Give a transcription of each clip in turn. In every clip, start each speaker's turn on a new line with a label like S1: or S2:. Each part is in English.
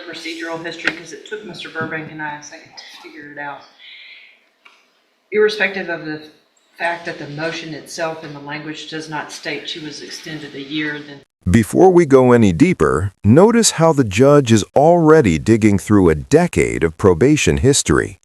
S1: procedural history because it took Mr. Burbank and I a second to figure it out. Irrespective of the fact that the motion itself in the language does not state she was extended a year, then
S2: Before we go any deeper, notice how the judge is already digging through a decade of probation history.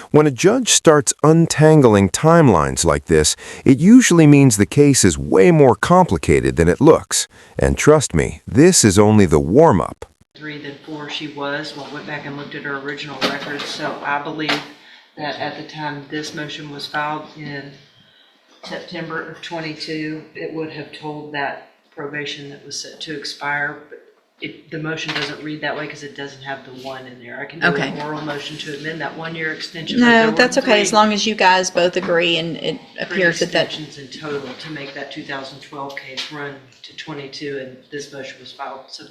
S2: When a judge starts untangling timelines like this, it usually means the case is way more complicated than it looks. And trust me, this is only the warm-up.
S1: 3 than 4 she was. Well, went back and looked at her original records, so I believe that at the time this motion was filed in September of 22, it would have told that probation that was set to expire, but the motion doesn't read that way because it doesn't have the 1 in there. I can do an oral motion to amend that 1-year extension.
S3: No, that's okay, as long as you guys both agree and it
S1: 3
S3: appears that
S1: extensions in total to make that 2012 case run to 22, and this motion was filed. So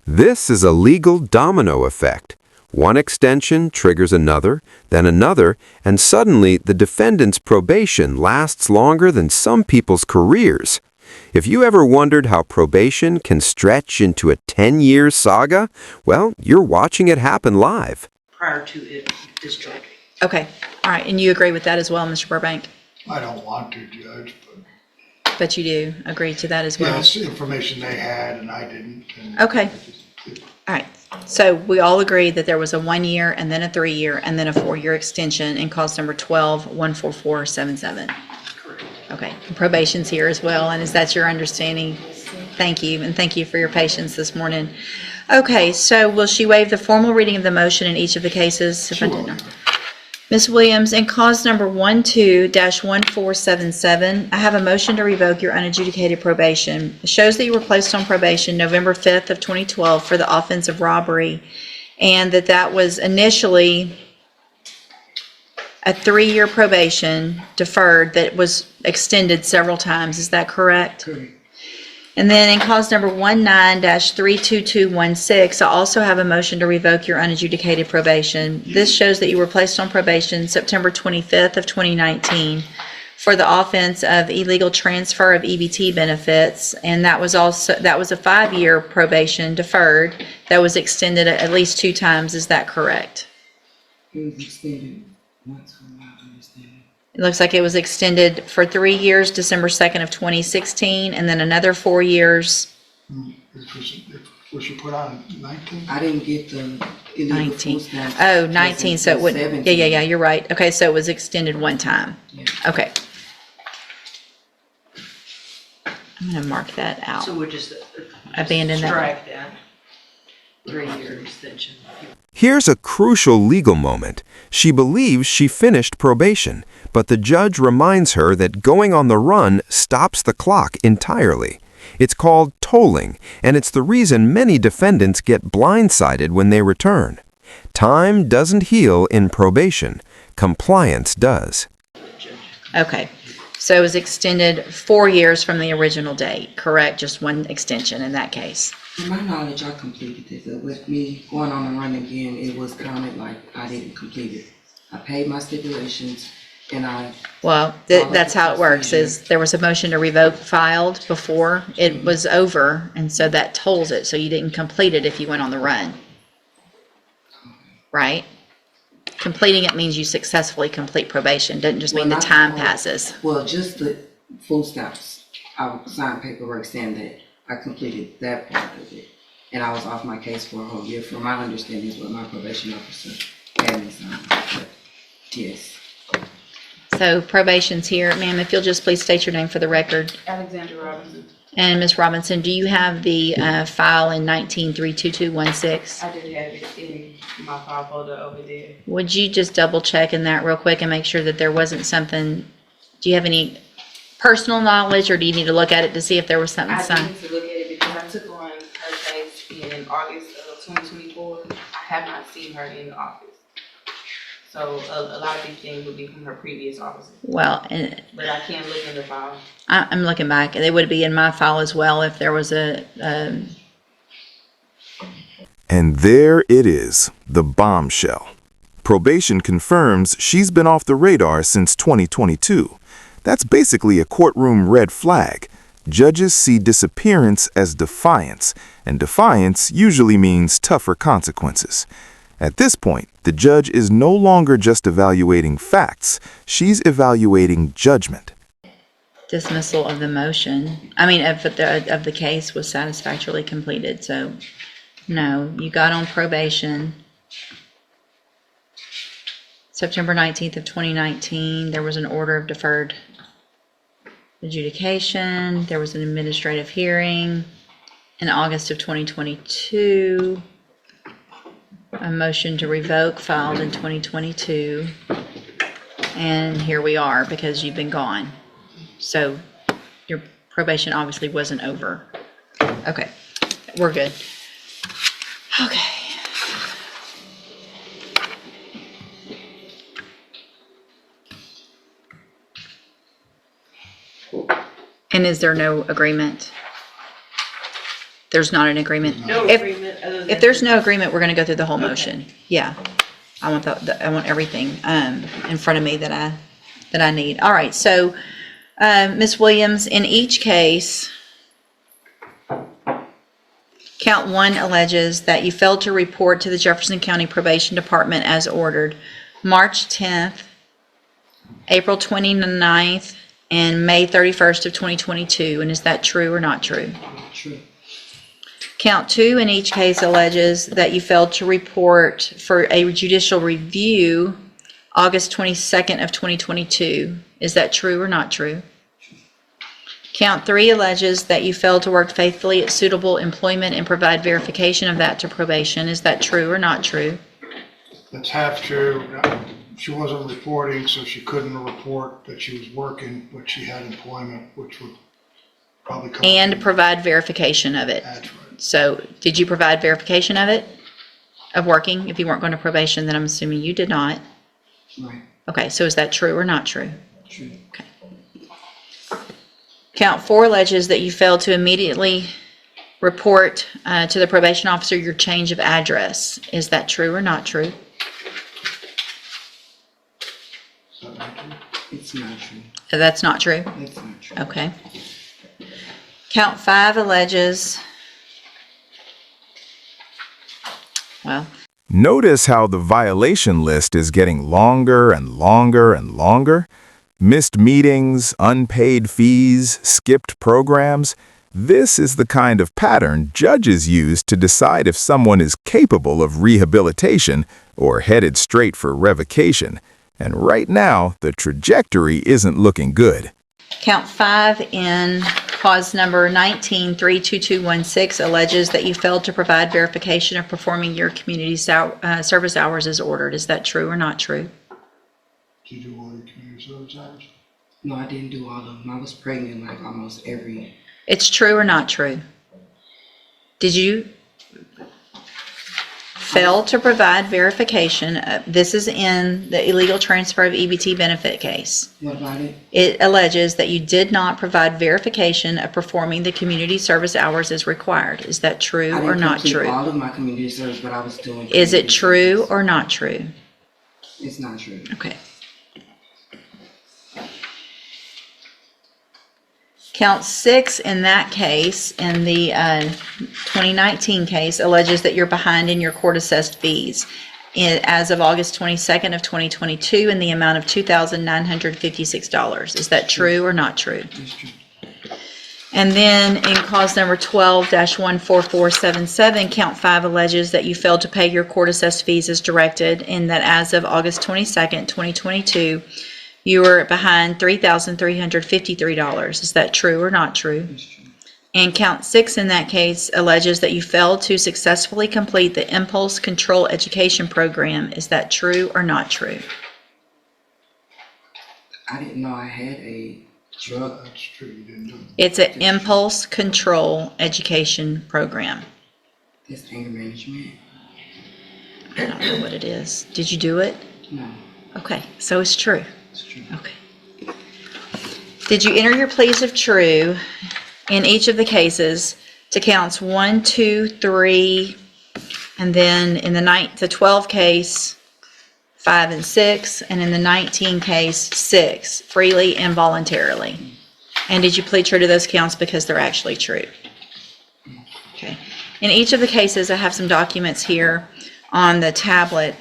S2: This is a legal domino effect. One extension triggers another, and suddenly the defendant's probation lasts longer than some people's careers. If you ever wondered how probation can stretch into a 10-year saga, well, you're watching it happen live.
S1: prior to it discharging.
S3: Okay, all right, and you agree with that as well, Mr. Burbank?
S4: I don't want to, Judge,
S3: But you do agree to that as
S4: but
S3: well?
S4: yes, information they had and I didn't. And
S3: Okay. All right, so we all agree that there was a 1-year and then a 3-year and then a 4-year extension in cause number 12-14477.
S1: Correct.
S3: Okay, probation's here as well, and is that your understanding? Thank you, and thank you for your patience this morning. Okay, so will she waive the formal reading of the motion in each of the cases? If I didn't know. Ms. Williams, in cause number 12-1477, I have a motion to revoke your unadjudicated probation. It shows that you were placed on probation November 5th of 2012 for the offense of robbery, and that was initially a 3-year probation deferred that was extended several times. Is that correct?
S4: Correct.
S3: And then in cause number 19-32216, I also have a motion to revoke your unadjudicated probation. This shows that you were placed on probation September 25th of 2019 for the offense of illegal transfer of EBT benefits, and that was a 5-year probation deferred that was extended at least 2 times. Is that correct?
S5: It was extended once from my understanding.
S3: It looks like it was extended for 3 years, December 2nd of 2016, and then another 4 years.
S4: Was she put on 19?
S5: I didn't get the illegal
S3: 19.
S5: food stamps.
S3: Oh, 19, so it wouldn't,
S5: 17.
S3: yeah, you're right. Okay, so it was extended 1 time.
S5: Yeah.
S3: Okay. I'm gonna mark that out.
S1: So we'll just
S3: Abandon that.
S1: strike that 3-year extension.
S2: Here's a crucial legal moment. She believes she finished probation, but the judge reminds her that going on the run stops the clock entirely. It's called tolling, and it's the reason many defendants get blindsided when they return. Time doesn't heal in probation. Compliance does.
S3: Okay, so it was extended 4 years from the original date, correct? Just 1 extension in that case.
S5: To my knowledge, I completed this. With me going on the run again, it was counted like I didn't complete it. I paid my stipulations and
S3: Well, that's how it works, is there was a motion to revoke filed before it was over, and so that tolls it, so you didn't complete it if you went on the run. Right? Completing it means you successfully complete probation, doesn't just mean the
S5: not
S3: time
S5: all.
S3: passes.
S5: Well, just the food stamps. I signed paperwork saying that I completed that part of it. And I was off my case for a whole year, from my understanding is what my probation officer had me sign. But yes.
S3: So probation's here. Ma'am, if you'll just please state your name for the record.
S6: Alexandra Robinson.
S3: And Ms. Robinson, do you have the file in 19-32216?
S6: I did have it in my file folder over there.
S3: Would you just double check in that real quick and make sure that there wasn't something, do you have any personal knowledge, or do you need to look at it to see if there was something
S6: I
S3: signed?
S6: need to look at it because I took on her case in August of 2024. I have not seen her in the office. So a lot of these things would be from her previous offices.
S3: Well, and
S6: But I can look in the file.
S3: I'm looking back. They would be in my file as well if there was a,
S7: And there it is, the bombshell. Probation confirms she's been off the radar since 2022. That's basically a courtroom red flag. Judges see disappearance as defiance, and defiance usually means tougher consequences. At this point, the judge is no longer just evaluating facts, she's evaluating judgment.
S3: Dismissal of the motion, of the case was satisfactorily completed, so no, you got on probation September 19th of 2019. There was an order of deferred adjudication. There was an administrative hearing in August of 2022. A motion to revoke filed in 2022. And here we are because you've been gone. So your probation obviously wasn't over. Okay, we're good. Okay. And is there no agreement? There's not an agreement?
S1: No agreement other than.
S3: If there's no agreement, we're gonna go through the whole motion. Yeah. I want I want everything, in front of me that I need. All right, so, Ms. Williams, in each case, count 1 alleges that you failed to report to the Jefferson County Probation Department as ordered March 10th, April 29th, and May 31st of 2022, and is that true or not true?
S5: True.
S3: Count 2 in each case alleges that you failed to report for a judicial review August 22nd of 2022. Is that true or not true? Count 3 alleges that you failed to work faithfully at suitable employment and provide verification of that to probation. Is that true or not true?
S4: That's half true. She wasn't reporting, so she couldn't report that she was working, but she had employment, which would probably come.
S3: And provide verification of it.
S4: That's right.
S3: So did you provide verification of it? Of working? If you weren't going to probation, then I'm assuming you did not.
S5: Right.
S3: Okay, so is that true or not true?
S5: True.
S3: Okay. Count 4 alleges that you failed to immediately report to the probation officer your change of address. Is that true or not true?
S4: Is that right, true?
S5: It's not true.
S3: That's not true?
S5: It's not true.
S3: Okay. Count 5 alleges, well,
S7: Notice how the violation list is getting longer and longer and longer? Missed meetings, unpaid fees, skipped programs. This is the kind of pattern judges use to decide if someone is capable of rehabilitation or headed straight for revocation. And right now, the trajectory isn't looking good.
S3: count 5 in cause number 19-32216 alleges that you failed to provide verification of performing your community service hours as ordered. Is that true or not true?
S4: Did you do all your community service hours?
S5: No, I didn't do all of them. I was pregnant like almost every.
S3: It's true or not true? Did you fail to provide verification? This is in the illegal transfer of EBT benefit case.
S5: What about it?
S3: It alleges that you did not provide verification of performing the community service hours as required. Is that true
S5: I
S3: or
S5: didn't
S3: not
S5: complete
S3: true?
S5: all of my community service, but I was doing.
S3: Is it
S5: community
S3: true
S5: service.
S3: or not true?
S5: It's not true.
S3: Okay. Count 6 in that case, in the 2019 case, alleges that you're behind in your court-assessed fees as of August 22nd of 2022 in the amount of $2,956. Is that true or not true?
S5: It's true.
S3: And then in cause number 12-14477, count 5 alleges that you failed to pay your court-assessed fees as directed, and that as of August 22nd, 2022, you were behind $3,353. Is that true or not true?
S5: It's true.
S3: And count 6 in that case alleges that you failed to successfully complete the Impulse Control Education Program. Is that true or not true?
S5: I didn't know I had a drug.
S4: That's true, you didn't do it.
S3: It's an Impulse Control Education Program.
S5: This anger management.
S3: I don't know what it is. Did you do it?
S5: No,
S3: Okay, so it's true.
S5: it's true.
S3: Okay. Did you enter your pleas of true in each of the cases to counts 1, 2, 3, and then in the 12 case, 5 and 6, and in the 19 case, 6, freely and voluntarily? And did you plead true to those counts because they're actually true? Okay. In each of the cases, I have some documents here on the tablet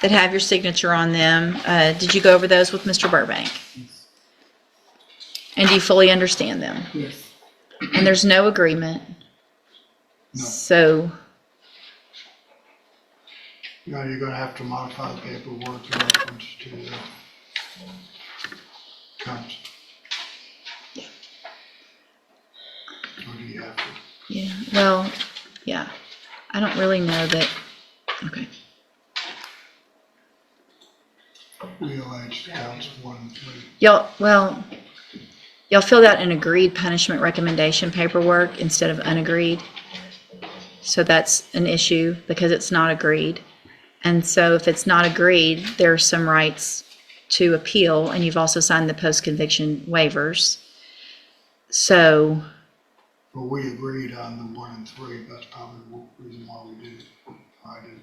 S3: that have your signature on them. Did you go over those with Mr. Burbank? And do you fully understand them?
S5: Yes.
S3: And there's no agreement.
S4: No.
S3: So,
S4: You're gonna have to modify the paperwork in reference to the counts. Or do you have to?
S3: yeah, well, yeah. I don't really know that, okay.
S4: We allege counts 1 and 3.
S3: Y'all filled out an agreed punishment recommendation paperwork instead of unagreed. So that's an issue because it's not agreed. And so if it's not agreed, there are some rights to appeal, and you've also signed the post-conviction waivers. So,
S4: But we agreed on the 1 and 3, that's probably the reason why we did it. I did.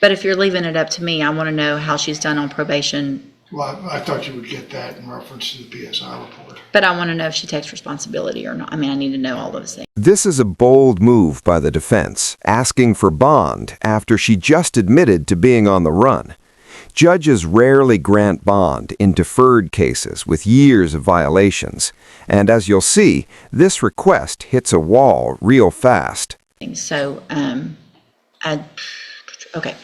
S3: but if you're leaving it up to me, I want to know how she's done on probation.
S4: Well, I thought you would get that in reference to the PSI report.
S3: But I want to know if she takes responsibility or not. I mean, I need to know all those things.
S2: This is a bold move by the defense, asking for bond after she just admitted to being on the run. Judges rarely grant bond in deferred cases with years of violations, and as you'll see, this request hits a wall real fast.
S3: So, okay.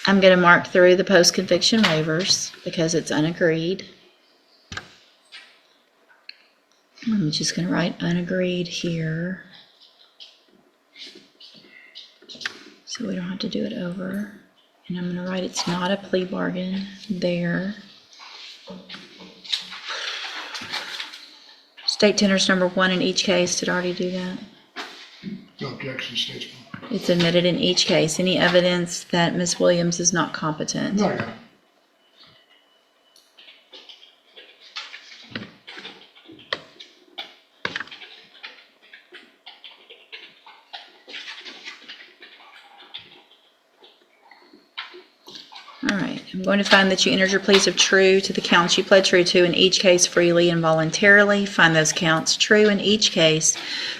S3: I'm going to mark through the post-conviction waivers because it's unagreed. I'm just going to write unagreed here, so we don't have to do it over. And I'm going to write it's not a plea bargain there. State tenders number 1 in each case. Did I already do that?
S4: No objection, statesman.
S3: It's admitted in each case. Any evidence that Ms. Williams is not competent?
S4: No, yeah.
S3: All right, I'm going to find that you entered your pleas of true to the counts you pled true to in each case freely and voluntarily. Find those counts true in each case.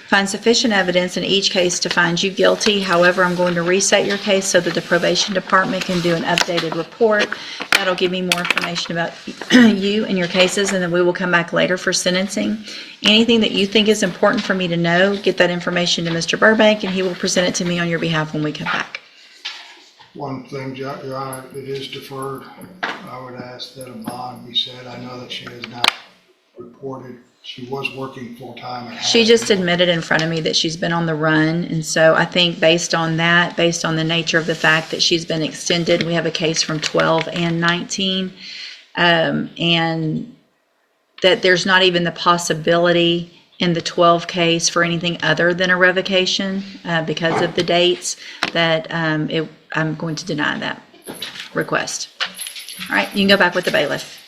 S3: Find sufficient evidence in each case to find you guilty. However, I'm going to reset your case so that the probation department can do an updated report. That'll give me more information about you and your cases, and then we will come back later for sentencing. Anything that you think is important for me to know, get that information to Mr. Burbank, and he will present it to me on your behalf when we come back.
S4: One thing, Your Honor, it is deferred. I would ask that a bond be set. I know that she has not reported. She was working full-time.
S3: She just admitted in front of me that she's been on the run, and so I think based on that, based on the nature of the fact that she's been extended, we have a case from 12 and 19, and that there's not even the possibility in the 12 case for anything other than a revocation because of the dates, that I'm going to deny that request. All right, you can go back with the bailiff.